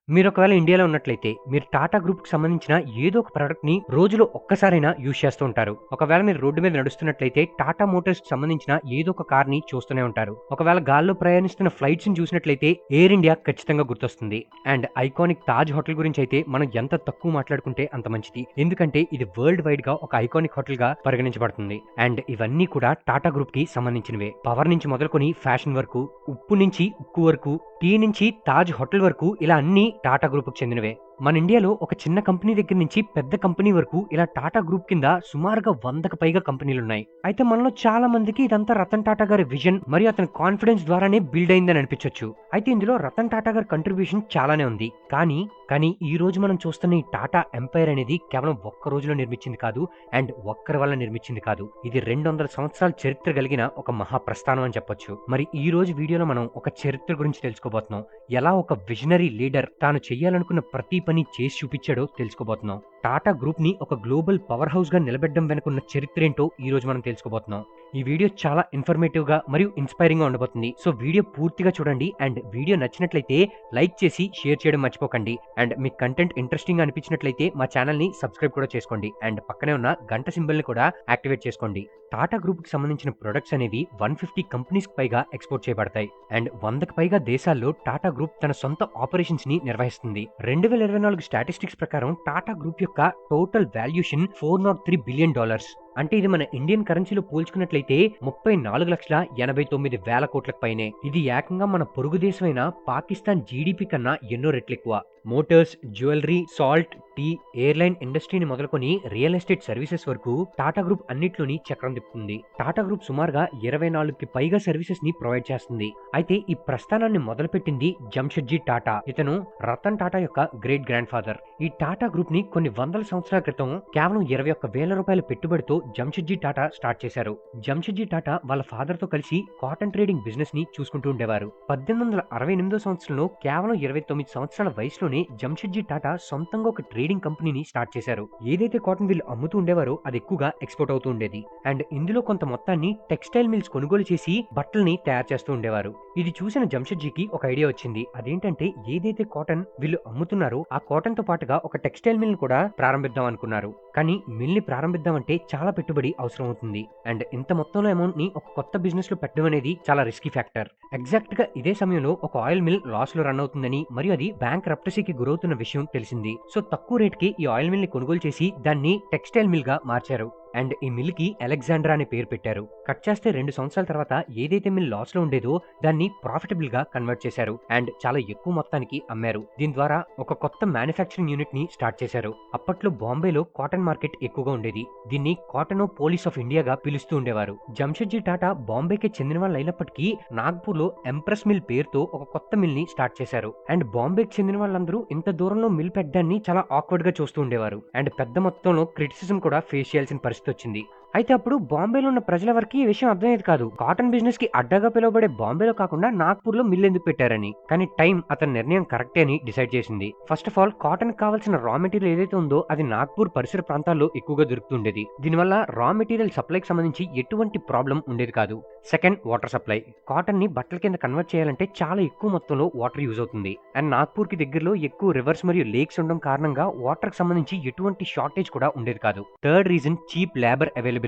మీరు ఒకవేళ ఇండియాలో ఉన్నట్లయితే మీరు టాటా గ్రూప్‌కి సంబంధించిన ఏదో ఒక ప్రొడక్ట్‌ని రోజులో ఒక్కసారైనా యూజ్ చేస్తూ ఉంటారు. ఒకవేళ మీరు రోడ్డు మీద నడుస్తున్నట్లయితే టాటా మోటార్స్‌కి సంబంధించిన ఏదో ఒక కార్‌ని చూస్తూనే ఉంటారు. ఒకవేళ గాల్లో ప్రయాణిస్తున్న ఫ్లైట్స్‌ని చూసినట్లయితే ఎయిర్ ఇండియా ఖచ్చితంగా గుర్తొస్తుంది. అండ్ ఐకానిక్ తాజ్ హోటల్ గురించైతే మనం ఎంత తక్కువ మాట్లాడుకుంటే అంత మంచిది. ఎందుకంటే ఇది వరల్డ్ వైడ్‌గా ఒక ఐకానిక్ హోటల్‌గా పరిగణించబడుతుంది. అండ్ ఇవన్నీ కూడా టాటా గ్రూప్‌కి సంబంధించినవే. పవర్ నుంచి మొదలుకొని ఫ్యాషన్ వరకు, ఉప్పు నుంచి ఉక్కు వరకు, టీ నుంచి తాజ్ హోటల్ వరకు ఇలా అన్నీ టాటా గ్రూప్‌కి చెందినవే. మన ఇండియాలో ఒక చిన్న కంపెనీ దగ్గర నుంచి పెద్ద కంపెనీ వరకు ఇలా టాటా గ్రూప్ కింద సుమారుగా 100కి పైగా కంపెనీలున్నాయి. అయితే మనలో చాలా మందికి ఇదంతా రతన్ టాటా గారి విజన్ మరియు అతని కాన్ఫిడెన్స్ ద్వారానే బిల్డ్ అయిందని అనిపించొచ్చు. అయితే ఇందులో రతన్ టాటా గారి కంట్రిబ్యూషన్ చాలానే ఉంది. కానీ ఈ రోజు మనం చూస్తున్న ఈ టాటా ఎంపైర్ అనేది కేవలం ఒక్క రోజులో నిర్మించింది కాదు. అండ్ ఒక్కరి వల్ల నిర్మించింది కాదు. ఇది 200 సంవత్సరాల చరిత్ర కలిగిన ఒక మహా ప్రస్థానం అని చెప్పొచ్చు. మరి ఈ రోజు వీడియోలో మనం ఒక చరిత్ర గురించి తెలుసుకోబోతున్నాం. ఎలా ఒక విజనరీ లీడర్ తాను చేయాలనుకున్న ప్రతి పని చేసి చూపించాడో తెలుసుకోబోతున్నాం. టాటా గ్రూప్ ని ఒక గ్లోబల్ పవర్ హౌస్ గా నిలబెట్టడం వెనుకున్న చరిత్ర ఏంటో ఈ రోజు మనం తెలుసుకోబోతున్నాం. ఈ వీడియో చాలా ఇన్ఫర్మేటివ్ గా మరియు ఇన్స్పైరింగ్ గా ఉండబోతుంది. సో వీడియో పూర్తిగా చూడండి. అండ్ వీడియో నచ్చినట్లయితే లైక్ చేసి షేర్ చేయడం మర్చిపోకండి. అండ్ మీ కంటెంట్ ఇంట్రెస్టింగ్ గా అనిపించినట్లయితే మా ఛానల్ ని సబ్స్క్రైబ్ కూడా చేసుకోండి. అండ్ పక్కనే ఉన్న గంట సింబల్ ని కూడా యాక్టివేట్ చేసుకోండి. టాటా గ్రూప్ కి సంబంధించిన ప్రొడక్ట్స్ అనేవి 150 కంపెనీస్ పైగా ఎక్స్పోర్ట్ చేయబడతాయి. అండ్ 100కి పైగా దేశాల్లో టాటా గ్రూప్ తన సొంత ఆపరేషన్స్ ని నిర్వహిస్తుంది. 2024 స్టాటిస్టిక్స్ ప్రకారం టాటా గ్రూప్ యొక్క టోటల్ వాల్యూషన్ $403 బిలియన్. అంటే ఇది మన ఇండియన్ కరెన్సీలో పోల్చుకున్నట్లయితే 34,89,000 కోట్లకు పైనే. ఇది ఏకంగా మన పొరుగు దేశమైన పాకిస్తాన్ జీడిపి కన్నా ఎన్నో రెట్లు ఎక్కువ. Motors, jewellery, salt, tea, airline ఇండస్ట్రీని మొదలుకొని రియల్ ఎస్టేట్ సర్వీసెస్ వరకు టాటా గ్రూప్ అన్నిట్లోని చక్రం తిప్పుతుంది. టాటా గ్రూప్ సుమారుగా 24కి పైగా సర్వీసెస్ ని ప్రొవైడ్ చేస్తుంది. అయితే ఈ ప్రస్థానాన్ని మొదలుపెట్టింది జంషెడ్జీ టాటా. ఇతను రతన్ టాటా యొక్క గ్రేట్ గ్రాండ్ ఫాదర్. ఈ టాటా గ్రూప్ ని కొన్ని వందల సంవత్సరాల క్రితం కేవలం 21,000 రూపాయల పెట్టుబడితో జంషెడ్జీ టాటా స్టార్ట్ చేశారు. జంషెడ్జీ టాటా వాళ్ళ ఫాదర్ తో కలిసి కాటన్ ట్రేడింగ్ బిజినెస్ ని చూసుకుంటూ ఉండేవారు. 1868 సంవత్సరంలో కేవలం 29 సంవత్సరాల వయసులోనే జంషెడ్జీ టాటా సొంతంగా ఒక ట్రేడింగ్ కంపెనీని స్టార్ట్ చేశారు. ఏదైతే కాటన్ వీళ్ళు అమ్ముతూ ఉండేవారో అది ఎక్కువగా ఎక్స్పోర్ట్ అవుతూ ఉండేది. అండ్ ఇందులో కొంత మొత్తాన్ని టెక్స్టైల్ మిల్స్ కొనుగోలు చేసి బట్టల్ని తయారు చేస్తూ ఉండేవారు. ఇది చూసిన జంషెడ్జీకి ఒక ఐడియా వచ్చింది. అదేంటంటే ఏదైతే కాటన్ వీళ్ళు అమ్ముతున్నారో ఆ కాటన్ తో పాటుగా ఒక టెక్స్టైల్ మిల్ కూడా ప్రారంభిద్దాం అనుకున్నారు. కానీ మిల్ ని ప్రారంభిద్దామంటే చాలా పెట్టుబడి అవసరం అవుతుంది. అండ్ ఇంత మొత్తంలో అమౌంట్ ని ఒక కొత్త బిజినెస్ లో పెట్టడం అనేది చాలా రిస్కీ ఫ్యాక్టర్. ఎగ్జాక్ట్ గా ఇదే సమయంలో ఒక ఆయిల్ మిల్ లాస్ లో రన్ అవుతుందని మరియు అది బ్యాంక్ రప్టసీకి గురవుతున్న విషయం తెలిసింది. సో తక్కువ రేట్ కి ఈ ఆయిల్ మిల్ ని కొనుగోలు చేసి దాన్ని టెక్స్టైల్ మిల్ గా మార్చారు. అండ్ ఈ మిల్ కి అలెగ్జాండ్రా అనే పేరు పెట్టారు. కట్ చేస్తే 2 సంవత్సరాల తర్వాత ఏదైతే మిల్ లాస్ లో ఉండేదో దాన్ని ప్రాఫిటబుల్ గా కన్వర్ట్ చేశారు. అండ్ చాలా ఎక్కువ మొత్తానికి అమ్మారు. దీని ద్వారా ఒక కొత్త మ్యానుఫ్యాక్చరింగ్ యూనిట్ ని స్టార్ట్ చేశారు. అప్పట్లో బాంబేలో కాటన్ మార్కెట్ ఎక్కువగా ఉండేది. దీన్ని కాటనో పోలీస్ ఆఫ్ ఇండియాగా పిలుస్తూ ఉండేవారు. జంషెడ్జీ టాటా బాంబేకి చెందిన వాళ్ళు అయినప్పటికీ నాగ్పూర్ లో ఎంప్రెస్ మిల్ పేరుతో ఒక కొత్త మిల్ ని స్టార్ట్ చేశారు. అండ్ బాంబేకి చెందిన వాళ్ళందరూ ఇంత దూరంలో మిల్ పెట్టడాన్ని చాలా ఆక్వర్డ్ గా చూస్తూ ఉండేవారు. అండ్ పెద్ద మొత్తంలో క్రిటిసిజం కూడా ఫేస్ చేయాల్సిన పరిస్థితి వచ్చింది. అయితే అప్పుడు బాంబేలో ఉన్న ప్రజలెవరికి ఈ విషయం అర్థమయ్యేది కాదు. కాటన్ బిజినెస్ కి అడ్డగా పిలువబడే బాంబేలో కాకుండా నాగ్పూర్ లో మిల్ ఎందుకు పెట్టారని. కానీ టైం అతని నిర్ణయం కరెక్టే అని డిసైడ్ చేసింది. ఫస్ట్ ఆఫ్ ఆల్ కాటన్ కావాల్సిన రా మెటీరియల్ ఏదైతే ఉందో అది నాగ్పూర్ పరిసర ప్రాంతాల్లో ఎక్కువగా దొరుకుతుండేది. దీనివల్ల రా మెటీరియల్ సప్లైకి సంబంధించి ఎటువంటి ప్రాబ్లం ఉండేది కాదు. Second, water supply. కాటన్ ని బట్టల కింద కన్వర్ట్ చేయాలంటే చాలా ఎక్కువ మొత్తంలో వాటర్ యూజ్ అవుతుంది. అండ్ నాగ్పూర్ కి దగ్గరలో ఎక్కువ రివర్స్ మరియు లేక్స్ ఉండడం కారణంగా వాటర్ కి సంబంధించి ఎటువంటి షార్టేజ్ కూడా ఉండేది కాదు. Third reason, cheap labour availability.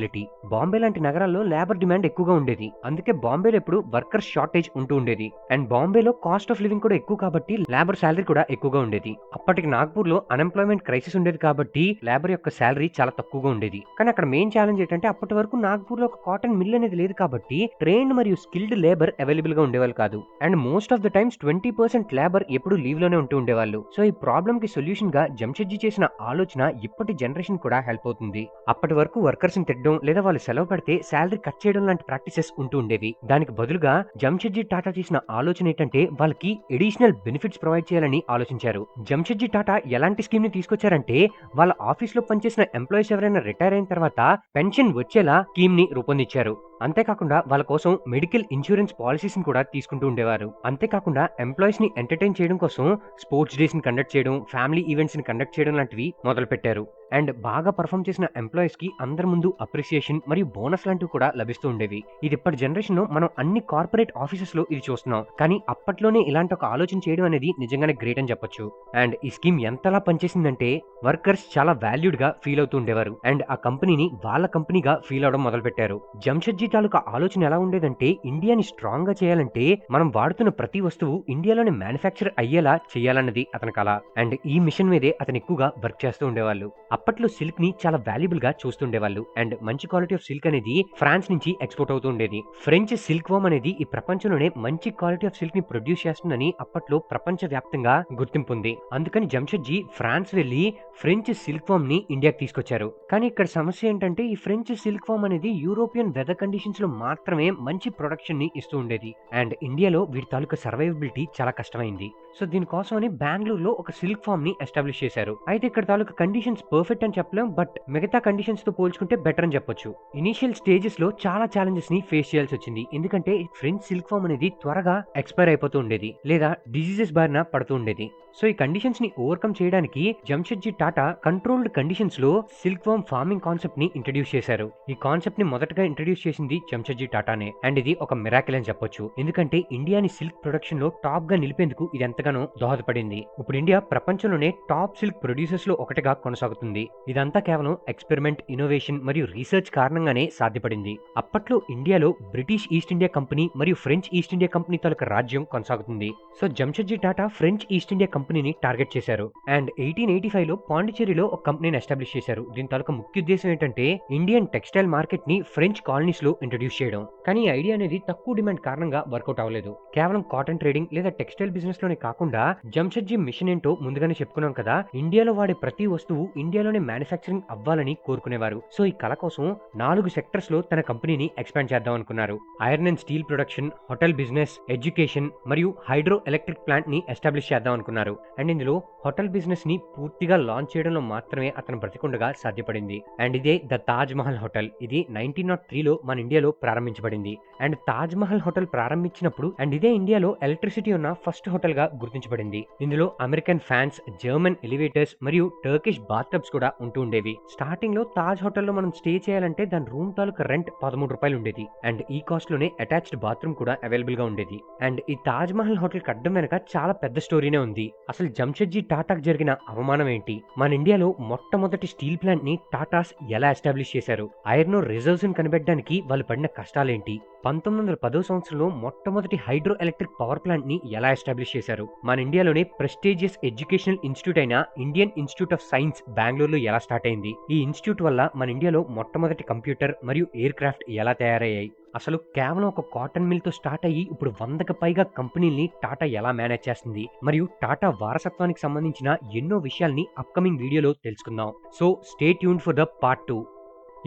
Bombay లాంటి నగరాల్లో లేబర్ డిమాండ్ ఎక్కువగా ఉండేది. అందుకే బాంబేలో ఎప్పుడు వర్కర్స్ షార్టేజ్ ఉంటూ ఉండేది. అండ్ బాంబేలో కాస్ట్ ఆఫ్ లివింగ్ కూడా ఎక్కువ కాబట్టి లేబర్ శాలరీ కూడా ఎక్కువగా ఉండేది. అప్పటికి నాగ్పూర్ లో అన్ఎంప్లాయ్మెంట్ క్రైసిస్ ఉండేది కాబట్టి లేబర్ యొక్క శాలరీ చాలా తక్కువగా ఉండేది. కానీ అక్కడ మెయిన్ ఛాలెంజ్ ఏంటంటే అప్పటి వరకు నాగ్పూర్ లో ఒక కాటన్ మిల్ అనేది లేదు కాబట్టి ట్రైన్డ్ మరియు స్కిల్డ్ లేబర్ అవైలబుల్ గా ఉండేవాళ్ళు కాదు. And most of the times 20% labour ఎప్పుడు లీవ్ లోనే ఉంటూ ఉండేవాళ్ళు. సో ఈ ప్రాబ్లమ్ కి సొల్యూషన్ గా జంషెడ్జీ చేసిన ఆలోచన ఇప్పటి జనరేషన్ కూడా హెల్ప్ అవుతుంది. అప్పటి వరకు వర్కర్స్ ని తిట్టడం లేదా వాళ్ళు సెలవు పెడితే శాలరీ కట్ చేయడం లాంటి ప్రాక్టీసెస్ ఉంటూ ఉండేవి. దానికి బదులుగా జంషెడ్జీ టాటా చేసిన ఆలోచన ఏంటంటే వాళ్ళకి ఎడిషనల్ బెనిఫిట్స్ ప్రొవైడ్ చేయాలని ఆలోచించారు. జంషెడ్జీ టాటా ఎలాంటి స్కీమ్ ని తీసుకొచ్చారంటే వాళ్ళ ఆఫీస్ లో పనిచేసిన ఎంప్లాయీస్ ఎవరైనా రిటైర్ అయిన తర్వాత పెన్షన్ వచ్చేలా స్కీమ్ ని రూపొందించారు. అంతేకాకుండా వాళ్ళ కోసం మెడికల్ ఇన్సూరెన్స్ పాలసీస్‌ని కూడా తీసుకుంటూ ఉండేవారు. అంతేకాకుండా ఎంప్లాయీస్‌ని ఎంటర్‌టైన్ చేయడం కోసం స్పోర్ట్స్ డేస్‌ని కండక్ట్ చేయడం, ఫ్యామిలీ ఈవెంట్స్‌ని కండక్ట్ చేయడం లాంటివి మొదలుపెట్టారు. అండ్ బాగా పెర్ఫార్మ్ చేసిన ఎంప్లాయీస్‌కి అందరి ముందు అప్రిసియేషన్ మరియు బోనస్ లాంటివి కూడా లభిస్తూ ఉండేవి. ఇది ఇప్పటి జనరేషన్‌లో మనం అన్ని కార్పొరేట్ ఆఫీసెస్‌లో ఇది చూస్తున్నాం. కానీ అప్పట్లోనే ఇలాంటి ఒక ఆలోచన చేయడం అనేది నిజంగానే గ్రేట్ అని చెప్పొచ్చు. అండ్ ఈ స్కీమ్ ఎంతలా పనిచేసిందంటే వర్కర్స్ చాలా వాల్యూడ్‌గా ఫీల్ అవుతూ ఉండేవారు. అండ్ ఆ కంపెనీని వాళ్ళ కంపెనీగా ఫీల్ అవ్వడం మొదలుపెట్టారు. జంషెడ్జీ తాలూకా ఆలోచన ఎలా ఉండేదంటే ఇండియాని స్ట్రాంగ్‌గా చేయాలంటే మనం వాడుతున్న ప్రతి వస్తువు ఇండియాలోనే మ్యానుఫ్యాక్చర్ అయ్యేలా చేయాలన్నది అతని కల. అండ్ ఈ మిషన్ మీదే అతను ఎక్కువగా వర్క్ చేస్తూ ఉండేవాళ్ళు. అప్పట్లో సిల్క్ ని చాలా వాల్యుబుల్ గా చూస్తుండేవాళ్ళు. అండ్ మంచి క్వాలిటీ ఆఫ్ సిల్క్ అనేది ఫ్రాన్స్ నుంచి ఎక్స్పోర్ట్ అవుతూ ఉండేది. ఫ్రెంచ్ సిల్క్ వామ్ అనేది ఈ ప్రపంచంలోనే మంచి క్వాలిటీ ఆఫ్ సిల్క్ ని ప్రొడ్యూస్ చేస్తుందని అప్పట్లో ప్రపంచ వ్యాప్తంగా గుర్తింపు ఉంది. అందుకని జంషెడ్జీ ఫ్రాన్స్ వెళ్లి ఫ్రెంచ్ సిల్క్ వామ్ ని ఇండియాకి తీసుకొచ్చారు. కానీ ఇక్కడ సమస్య ఏంటంటే ఈ ఫ్రెంచ్ సిల్క్ వామ్ అనేది యూరోపియన్ వెదర్ కండిషన్స్ లో మాత్రమే మంచి ప్రొడక్షన్ ని ఇస్తూ ఉండేది. అండ్ ఇండియాలో వీటి తాలూకా సర్వైవబిలిటీ చాలా కష్టమైంది. సో దీనికోసమని బెంగళూరులో ఒక సిల్క్ ఫార్మ్ ని ఎస్టాబ్లిష్ చేశారు. అయితే ఇక్కడ తాలూకా కండిషన్స్ పర్ఫెక్ట్ అని చెప్పలేం, బట్ మిగతా కండిషన్స్ తో పోల్చుకుంటే బెటర్ అని చెప్పొచ్చు. ఇనీషియల్ స్టేజెస్ లో చాలా ఛాలెంజెస్ ని ఫేస్ చేయాల్సి వచ్చింది. ఎందుకంటే ఫ్రెంచ్ సిల్క్ ఫార్మ్ అనేది త్వరగా ఎక్స్పైర్ అయిపోతూ ఉండేది లేదా డిజీజెస్ బారిన పడుతూ ఉండేది. సో ఈ కండిషన్స్ ని ఓవర్కమ్ చేయడానికి జంషెడ్జీ టాటా కంట్రోల్డ్ కండిషన్స్ లో సిల్క్ వామ్ ఫార్మింగ్ కాన్సెప్ట్ ని ఇంట్రడ్యూస్ చేశారు. ఈ కాన్సెప్ట్ ని మొదటగా ఇంట్రడ్యూస్ చేసింది జంషెడ్జీ టాటానే. అండ్ ఇది ఒక మిరాకిల్ అని చెప్పొచ్చు. ఎందుకంటే ఇండియాని సిల్క్ ప్రొడక్షన్ లో టాప్ గా నిలిపేందుకు ఇది ఎంతగానో దోహదపడింది. ఇప్పుడు ఇండియా ప్రపంచంలోనే టాప్ సిల్క్ ప్రొడ్యూసర్స్ లో ఒకటిగా కొనసాగుతుంది. ఇదంతా కేవలం ఎక్స్పెరిమెంట్, ఇన్నోవేషన్ మరియు రీసెర్చ్ కారణంగానే సాధ్యపడింది. అప్పట్లో ఇండియాలో బ్రిటిష్ ఈస్ట్ ఇండియా కంపెనీ మరియు ఫ్రెంచ్ ఈస్ట్ ఇండియా కంపెనీ తాలూకా రాజ్యం కొనసాగుతుంది. So Jamshedji Tata French east India కంపెనీని టార్గెట్ చేశారు. అండ్ 1885 లో పాండిచేరిలో ఒక కంపెనీని ఎస్టాబ్లిష్ చేశారు. దీని తాలూకా ముఖ్య ఉద్దేశం ఏంటంటే ఇండియన్ టెక్స్టైల్ మార్కెట్ ని ఫ్రెంచ్ కాలనీస్ లో ఇంట్రడ్యూస్ చేయడం. కానీ ఈ ఐడియా అనేది తక్కువ డిమాండ్ కారణంగా వర్కౌట్ అవ్వలేదు. కేవలం కాటన్ ట్రేడింగ్ లేదా టెక్స్టైల్ బిజినెస్ లోనే కాకుండా జంషెడ్జీ మిషన్ ఏంటో ముందుగానే చెప్పుకున్నాం కదా, ఇండియాలో వాడే ప్రతి వస్తువు ఇండియాలోనే మ్యానుఫ్యాక్చరింగ్ అవ్వాలని కోరుకునేవారు. సో ఈ కళ కోసం 4 సెక్టర్స్ లో తన కంపెనీని ఎక్స్పాండ్ చేద్దాం అనుకున్నారు. Iron and steel production, hotel business, education మరియు హైడ్రో ఎలక్ట్రిక్ ప్లాంట్ ని ఎస్టాబ్లిష్ చేద్దాం అనుకున్నారు. అండ్ ఇందులో హోటల్ బిజినెస్ ని పూర్తిగా లాంచ్ చేయడంలో మాత్రమే అతను బ్రతికుండగా సాధ్యపడింది. అండ్ ఇదే ద తాజ్ మహల్ హోటల్. ఇది 1903 లో మన ఇండియాలో ప్రారంభించబడింది. అండ్ తాజ్ మహల్ హోటల్ ప్రారంభించినప్పుడు అండ్ ఇదే ఇండియాలో ఎలక్ట్రిసిటీ ఉన్న ఫస్ట్ హోటల్ గా గుర్తించబడింది. ఇందులో అమెరికన్ ఫ్యాన్స్, జర్మన్ ఎలివేటర్స్ మరియు టర్కిష్ బాత్ టబ్స్ కూడా ఉంటూ ఉండేవి. స్టార్టింగ్ లో తాజ్ హోటల్లో మనం స్టే చేయాలంటే దాని రూమ్ తాలూకా రెంట్ 13 రూపాయలు ఉండేది. అండ్ ఈ కాస్ట్ లోనే అటాచ్డ్ బాత్రూమ్ కూడా అవైలబుల్ గా ఉండేది. అండ్ ఈ తాజ్ మహల్ హోటల్ కట్టడం వెనక చాలా పెద్ద స్టోరీనే ఉంది. అసలు జంషెడ్జీ టాటాకు జరిగిన అవమానం ఏంటి, మన ఇండియాలో మొట్టమొదటి స్టీల్ ప్లాంట్ ని టాటాస్ ఎలా ఎస్టాబ్లిష్ చేశారు, ఐరన్ ఓర్ రిజర్వ్స్ కనిపెట్టడానికి వాళ్ళు పడిన కష్టాలేంటి, 1910 సంవత్సరంలో మొట్టమొదటి హైడ్రో ఎలక్ట్రిక్ పవర్ ప్లాంట్ ని ఎలా ఎస్టాబ్లిష్ చేశారు, మన ఇండియాలోనే ప్రెస్టీజియస్ ఎడ్యుకేషనల్ ఇన్స్టిట్యూట్ అయిన ఇండియన్ ఇన్స్టిట్యూట్ ఆఫ్ సైన్స్ బెంగళూరులో ఎలా స్టార్ట్ అయింది, ఈ ఇన్స్టిట్యూట్ వల్ల మన ఇండియాలో మొట్టమొదటి కంప్యూటర్ మరియు ఎయిర్ క్రాఫ్ట్ ఎలా తయారయ్యాయి, అసలు కేవలం ఒక కాటన్ మిల్ తో స్టార్ట్ అయ్యి ఇప్పుడు 100కి పైగా కంపెనీల్ని టాటా ఎలా మేనేజ్ చేస్తుంది, మరియు టాటా వారసత్వానికి సంబంధించిన ఎన్నో విషయాల్ని అప్కమింగ్ వీడియోలో తెలుసుకుందాం. So stay tuned for the part 2.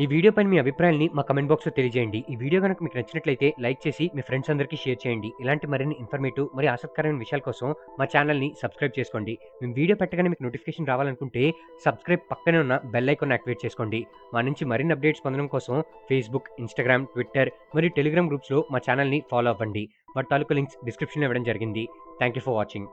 ఈ వీడియో పైన మీ అభిప్రాయాన్ని మా కమెంట్ బాక్స్ లో తెలియజేయండి. ఈ వీడియో కనుక మీకు నచ్చినట్లయితే లైక్ చేసి మీ ఫ్రెండ్స్ అందరికీ షేర్ చేయండి. ఇలాంటి మరిన్ని ఇన్ఫర్మేటివ్ మరియు ఆసక్తికరమైన విషయాల కోసం మా ఛానల్ ని సబ్స్క్రైబ్ చేసుకోండి. మేము వీడియో పెట్టగానే మీకు నోటిఫికేషన్ రావాలనుకుంటే సబ్స్క్రైబ్ పక్కనే ఉన్న బెల్ ఐకాన్ యాక్టివేట్ చేసుకోండి. మా నుంచి మరిన్ని అప్డేట్స్ పొందడం కోసం ఫేస్బుక్, ఇన్స్టాగ్రామ్, ట్విట్టర్ మరియు టెలిగ్రామ్ గ్రూప్స్ లో మా ఛానల్ ని ఫాలో అవ్వండి. వాటి తాలూకు లింక్స్ డిస్క్రిప్షన్ లో ఇవ్వడం జరిగింది. Thank you for watching.